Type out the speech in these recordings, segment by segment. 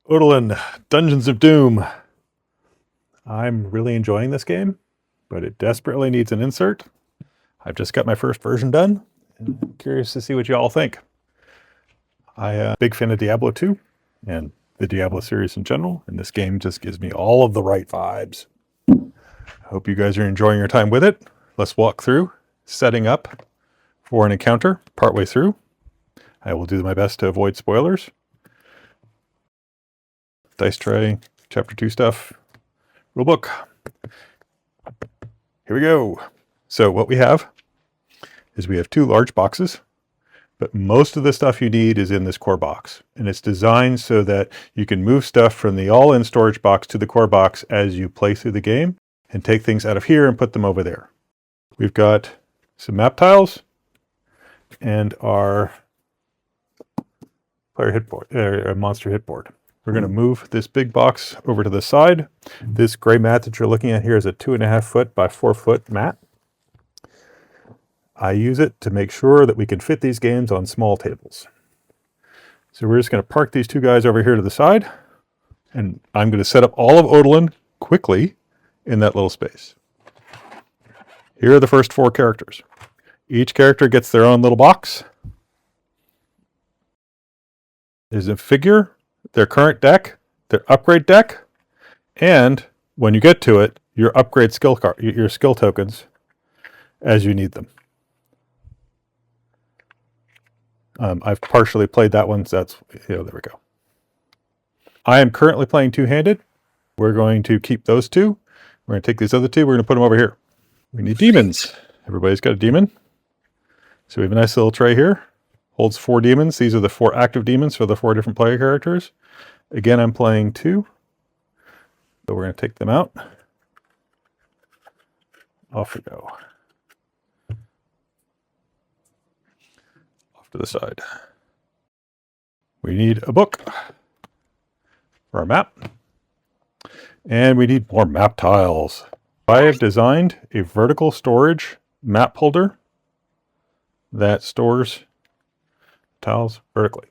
Odalin, Dungeons of Doom. I'm really enjoying this game, but it desperately needs an insert. I've just got my first version done, and I'm curious to see what you all think. I'm a big fan of Diablo 2 and the Diablo series in general, and this game just gives me all of the right vibes. I hope you guys are enjoying your time with it. Let's walk through setting up for an encounter partway through. I will do my best to avoid spoilers. Dice tray, chapter 2 stuff, rulebook. Here we go. So what we have is we have 2 large boxes, but most of the stuff you need is in this core box. And it's designed so that you can move stuff from the all-in storage box to the core box as you play through the game and take things out of here and put them over there. We've got some map tiles and our player hit board, monster hit board. We're going to move this big box over to the side. This gray mat that you're looking at here is a 2.5 foot by 4 foot mat. I use it to make sure that we can fit these games on small tables. So we're just going to park these 2 guys over here to the side, and I'm going to set up all of Odalin quickly in that little space. Here are the first 4 characters. Each character gets their own little box. There's a figure, their current deck, their upgrade deck, and when you get to it, your upgrade skill card, your skill tokens as you need them. I've partially played that one, so that's, there we go. I am currently playing 2-handed. We're going to keep those 2. We're going to take these other 2, we're going to put them over here. We need demons. Everybody's got a demon. So we have a nice little tray here. Holds 4 demons. These are the 4 active demons for the 4 different player characters. Again, I'm playing 2. So we're going to take them out. Off we go. Off to the side. We need a book for our map. And we need more map tiles. I have designed a vertical storage map holder that stores tiles vertically,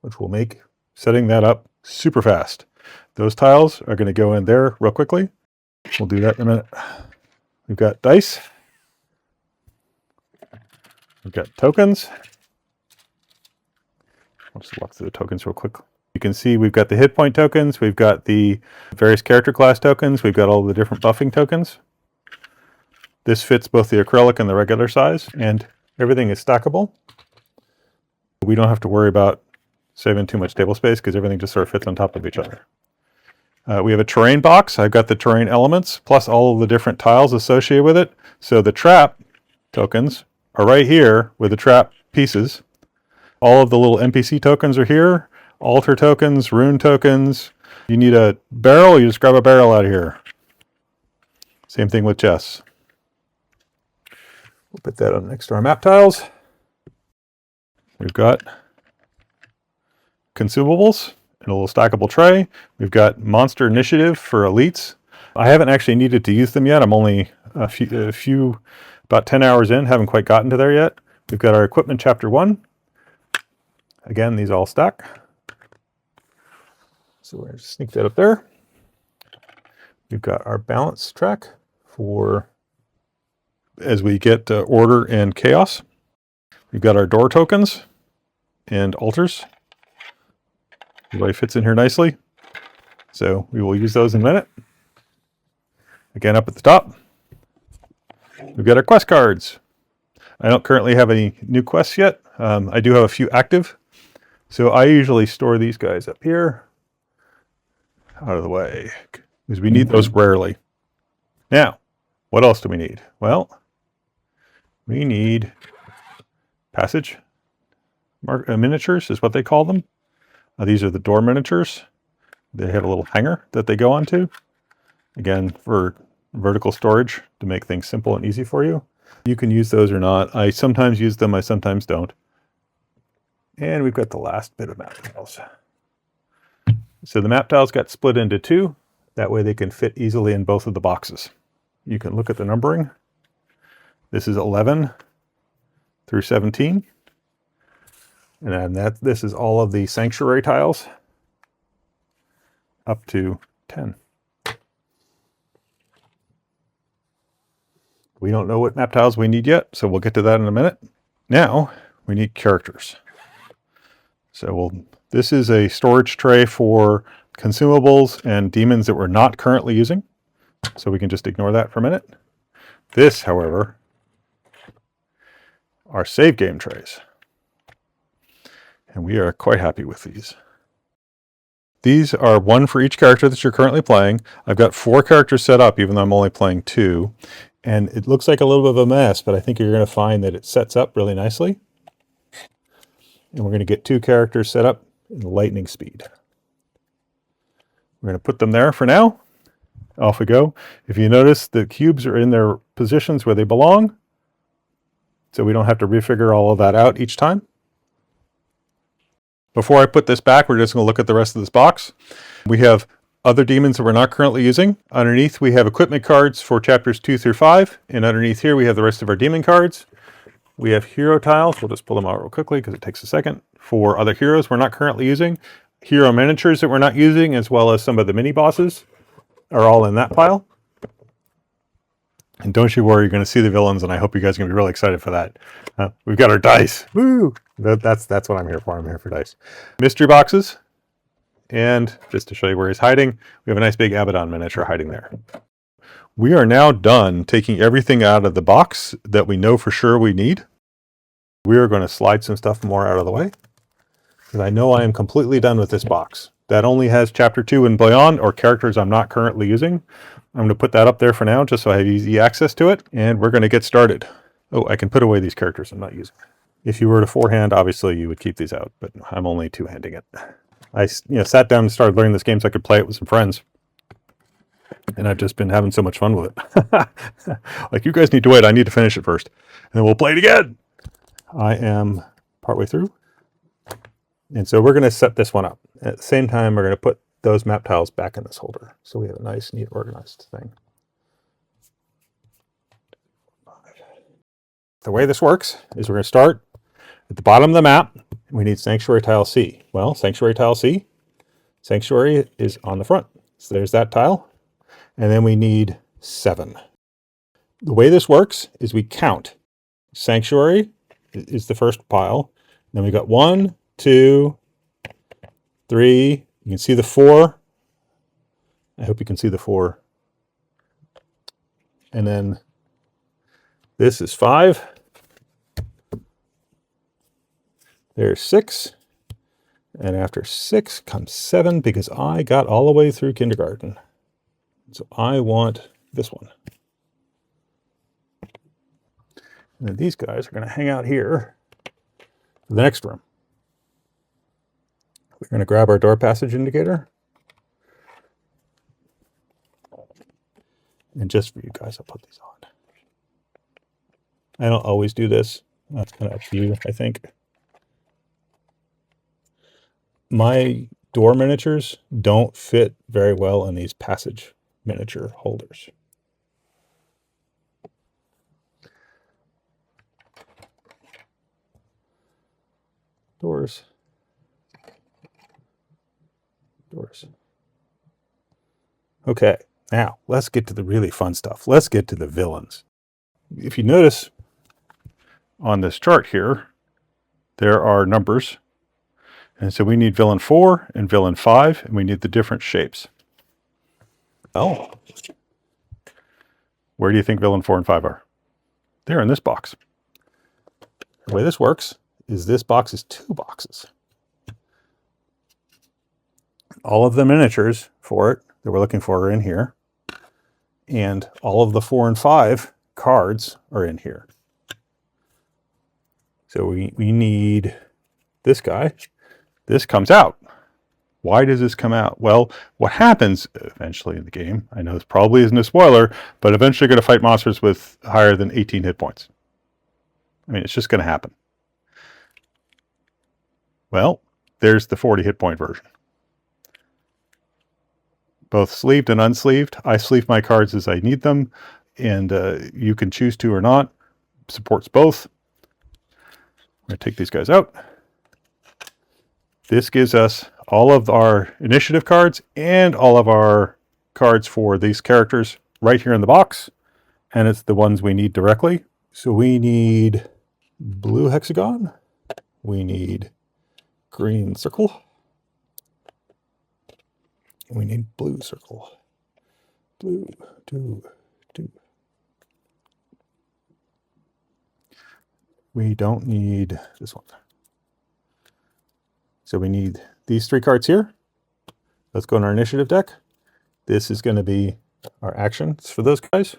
which will make setting that up super fast. Those tiles are going to go in there real quickly. We'll do that in a minute. We've got dice. We've got tokens. I'll just walk through the tokens real quick. You can see we've got the hit point tokens. We've got the various character class tokens. We've got all the different buffing tokens. This fits both the acrylic and the regular size, and everything is stackable. We don't have to worry about saving too much table space because everything just sort of fits on top of each other. We have a terrain box. I've got the terrain elements plus all of the different tiles associated with it. So the trap tokens are right here with the trap pieces. All of the little NPC tokens are here. Altar tokens, rune tokens. You need a barrel, you just grab a barrel out of here. Same thing with chests. We'll put that on next to our map tiles. We've got consumables in a little stackable tray. We've got monster initiative for elites. I haven't actually needed to use them yet. I'm only about 10 hours in, haven't quite gotten to there yet. We've got our equipment chapter 1. Again, these all stack. So we're going to sneak that up there. We've got our balance track for as we get order and chaos. We've got our door tokens and altars. Everybody fits in here nicely. So we will use those in a minute. Again, up at the top, we've got our quest cards. I don't currently have any new quests yet. I do have a few active. So I usually store these guys up here out of the way because we need those rarely. Now, what else do we need? Well, we need passage miniatures is what they call them. These are the door miniatures. They have a little hanger that they go onto. Again, for vertical storage to make things simple and easy for you. You can use those or not. I sometimes use them, I sometimes don't. And we've got the last bit of map tiles. So the map tiles got split into 2. That way they can fit easily in both of the boxes. You can look at the numbering. This is 11 through 17. And then this is all of the sanctuary tiles. up to 10. We don't know what map tiles we need yet, so we'll get to that in a minute. Now we need characters. So this is a storage tray for consumables and demons that we're not currently using. So we can just ignore that for a minute. This, however, are save game trays. And we are quite happy with these. These are one for each character that you're currently playing. I've got 4 characters set up, even though I'm only playing 2. And it looks like a little bit of a mess, but I think you're going to find that it sets up really nicely. And we're going to get 2 characters set up in lightning speed. We're going to put them there for now. Off we go. If you notice, the cubes are in their positions where they belong, so we don't have to refigure all of that out each time. Before I put this back, we're just going to look at the rest of this box. We have other demons that we're not currently using. Underneath, we have equipment cards for chapters 2 through 5, and underneath here, we have the rest of our demon cards. We have hero tiles. We'll just pull them out real quickly because it takes a second. For other heroes we're not currently using. Hero miniatures that we're not using, as well as some of the mini bosses, are all in that pile. And don't you worry, you're going to see the villains, and I hope you guys are going to be really excited for that. We've got our dice. Woo! That's what I'm here for. I'm here for dice. Mystery boxes. And just to show you where he's hiding, we have a nice big Abaddon miniature hiding there. We are now done taking everything out of the box that we know for sure we need. We are going to slide some stuff more out of the way, because I know I am completely done with this box. That only has chapter 2 and beyond, or characters I'm not currently using. I'm going to put that up there for now, just so I have easy access to it, and we're going to get started. Oh, I can put away these characters I'm not using. If you were to forehand, obviously you would keep these out, but I'm only two-handing it. I sat down and started learning this game so I could play it with some friends, and I've just been having so much fun with it. Like, you guys need to wait. I need to finish it first, and then we'll play it again. I am partway through. And so we're going to set this one up. At the same time, we're going to put those map tiles back in this holder, so we have a nice, neat, organized thing. The way this works is we're going to start at the bottom of the map. We need Sanctuary Tile C. Well, Sanctuary Tile C, Sanctuary is on the front. So there's that tile. And then we need 7. The way this works is we count. Sanctuary is the first pile. Then we got 1, 2, 3. You can see the 4. I hope you can see the 4. And then this is 5. There's 6. And after 6 comes 7, because I got all the way through kindergarten. So I want this one. And then these guys are going to hang out here for the next room. We're going to grab our door passage indicator. And just for you guys, I'll put these on. I don't always do this. That's kind of up to you, I think. My door miniatures don't fit very well in these passage miniature holders. Doors. Okay, now let's get to the really fun stuff. Let's get to the villains. If you notice on this chart here, there are numbers. And so we need villain 4 and villain 5, and we need the different shapes. Oh, where do you think villain 4 and 5 are? They're in this box. The way this works is this box is 2 boxes. All of the miniatures for it that we're looking for are in here. And all of the 4 and 5 cards are in here. So we need this guy. This comes out. Why does this come out? Well, what happens eventually in the game, I know this probably isn't a spoiler, but eventually you're going to fight monsters with higher than 18 hit points. I mean, it's just going to happen. Well, there's the 40 hit point version. Both sleeved and unsleeved. I sleeve my cards as I need them, and you can choose to or not. Supports both. I'm going to take these guys out. This gives us all of our initiative cards and all of our cards for these characters right here in the box. And it's the ones we need directly. So we need blue hexagon. We need green circle. We need blue circle. Blue, two. We don't need this one. So we need these 3 cards here. Let's go in our initiative deck. This is going to be our actions for those guys.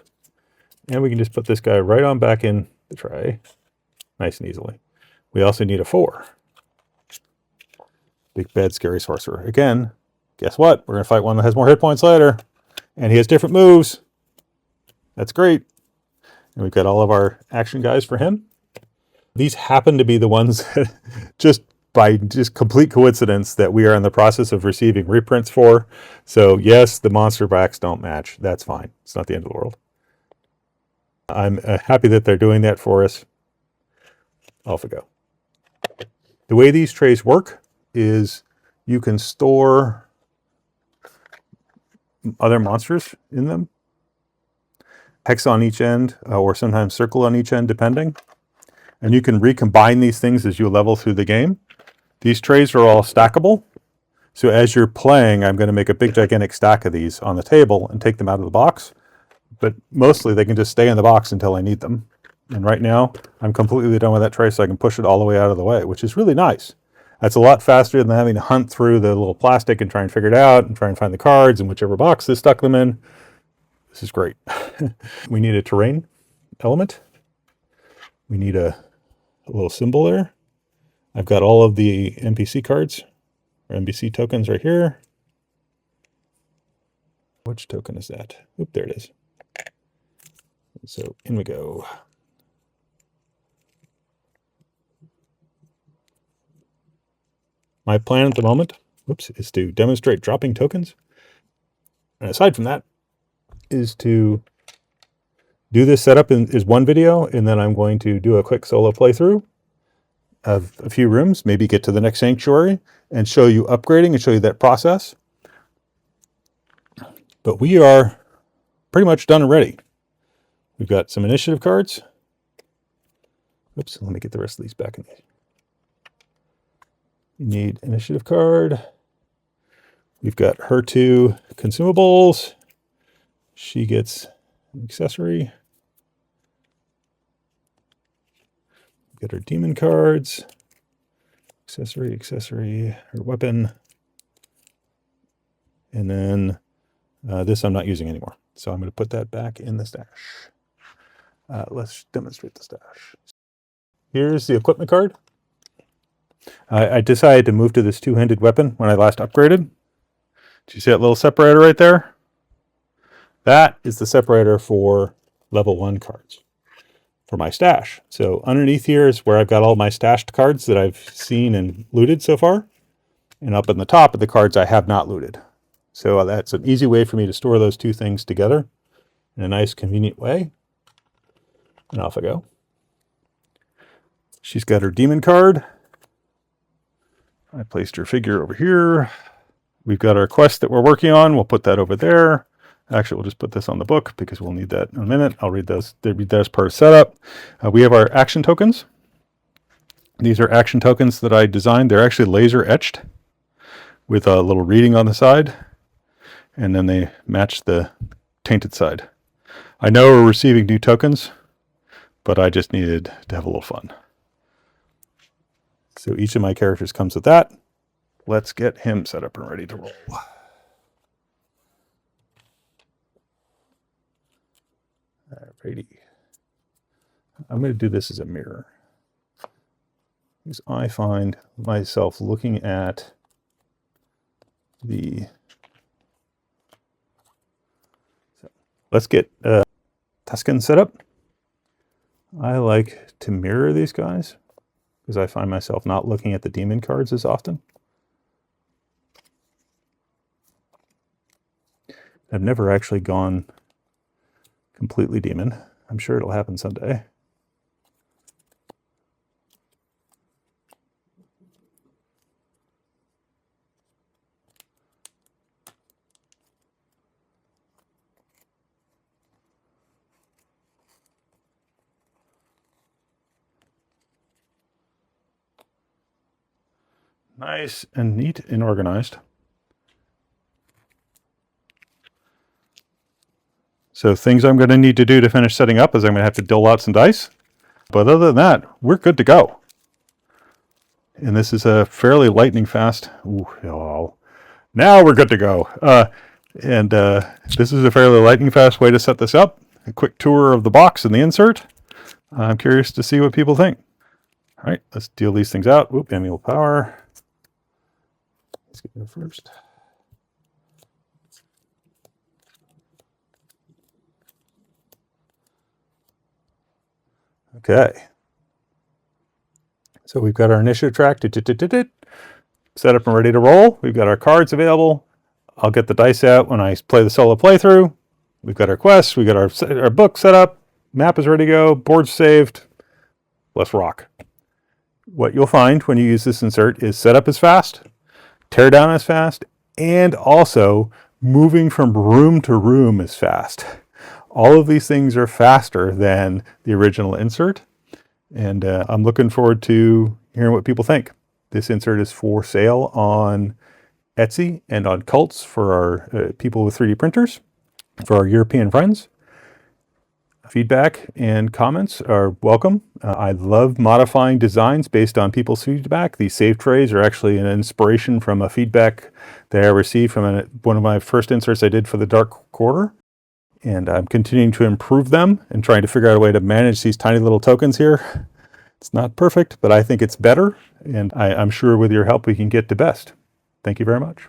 And we can just put this guy right on back in the tray. Nice and easily. We also need a 4. Big bad scary sorcerer. Again, guess what? We're going to fight one that has more hit points later. And he has different moves. That's great. And we've got all of our action guys for him. These happen to be the ones that just by complete coincidence that we are in the process of receiving reprints for. So yes, the monster backs don't match. That's fine. It's not the end of the world. I'm happy that they're doing that for us. Off we go. The way these trays work is you can store other monsters in them. Hex on each end, or sometimes circle on each end, depending. And you can recombine these things as you level through the game. These trays are all stackable. So as you're playing, I'm going to make a big gigantic stack of these on the table and take them out of the box. But mostly they can just stay in the box until I need them. And right now I'm completely done with that tray, so I can push it all the way out of the way, which is really nice. That's a lot faster than having to hunt through the little plastic and try and figure it out and try and find the cards in whichever box they stuck them in. This is great. We need a terrain element. We need a little symbol there. I've got all of the NPC cards, or NPC tokens right here. Which token is that? Oop, there it is. So in we go. My plan at the moment, is to demonstrate dropping tokens. And aside from that, is to do this setup is one video, and then I'm going to do a quick solo playthrough of a few rooms, maybe get to the next sanctuary and show you upgrading and show you that process. But we are pretty much done and ready. We've got some initiative cards. Oops, let me get the rest of these back in there. You need initiative card. We've got her 2 consumables. She gets an accessory. Get her demon cards, accessory, her weapon, and then this I'm not using anymore. So I'm going to put that back in the stash. Let's demonstrate the stash. Here's the equipment card. I decided to move to this 2-handed weapon when I last upgraded. Do you see that little separator right there? That is the separator for level 1 cards for my stash. So underneath here is where I've got all my stashed cards that I've seen and looted so far. And up in the top are the cards I have not looted. So that's an easy way for me to store those 2 things together in a nice, convenient way. And off I go. She's got her demon card. I placed her figure over here. We've got our quest that we're working on. We'll put that over there. Actually, we'll just put this on the book because we'll need that in a minute. I'll read those. They'll read that as part of setup. We have our action tokens. These are action tokens that I designed. They're actually laser etched with a little reading on the side, and then they match the tainted side. I know we're receiving new tokens, but I just needed to have a little fun. So each of my characters comes with that. Let's get him set up and ready to roll. Alrighty. I'm going to do this as a mirror, because I find myself looking at the... So let's get Tuscan set up. I like to mirror these guys because I find myself not looking at the demon cards as often. I've never actually gone completely demon. I'm sure it'll happen someday. Nice and neat and organized. So things I'm going to need to do to finish setting up is I'm going to have to dole out some dice. But other than that, we're good to go. And this is a fairly lightning fast. Ooh, oh, now we're good to go. This is a fairly lightning fast way to set this up. A quick tour of the box and the insert. I'm curious to see what people think. All right, let's deal these things out. Whoop, manual power. Let's get there first. Okay. So we've got our initiative track. Set up and ready to roll. We've got our cards available. I'll get the dice out when I play the solo playthrough. We've got our quests. We've got our book set up. Map is ready to go. Board's saved. Let's rock. What you'll find when you use this insert is setup is fast, tear down is fast, and also moving from room to room is fast. All of these things are faster than the original insert, and I'm looking forward to hearing what people think. This insert is for sale on Etsy and on Cults for our people with 3D printers, for our European friends. Feedback and comments are welcome. I love modifying designs based on people's feedback. These save trays are actually an inspiration from a feedback that I received from one of my first inserts I did for the Dark Quarter. And I'm continuing to improve them and trying to figure out a way to manage these tiny little tokens here. It's not perfect, but I think it's better. And I'm sure with your help we can get to best. Thank you very much.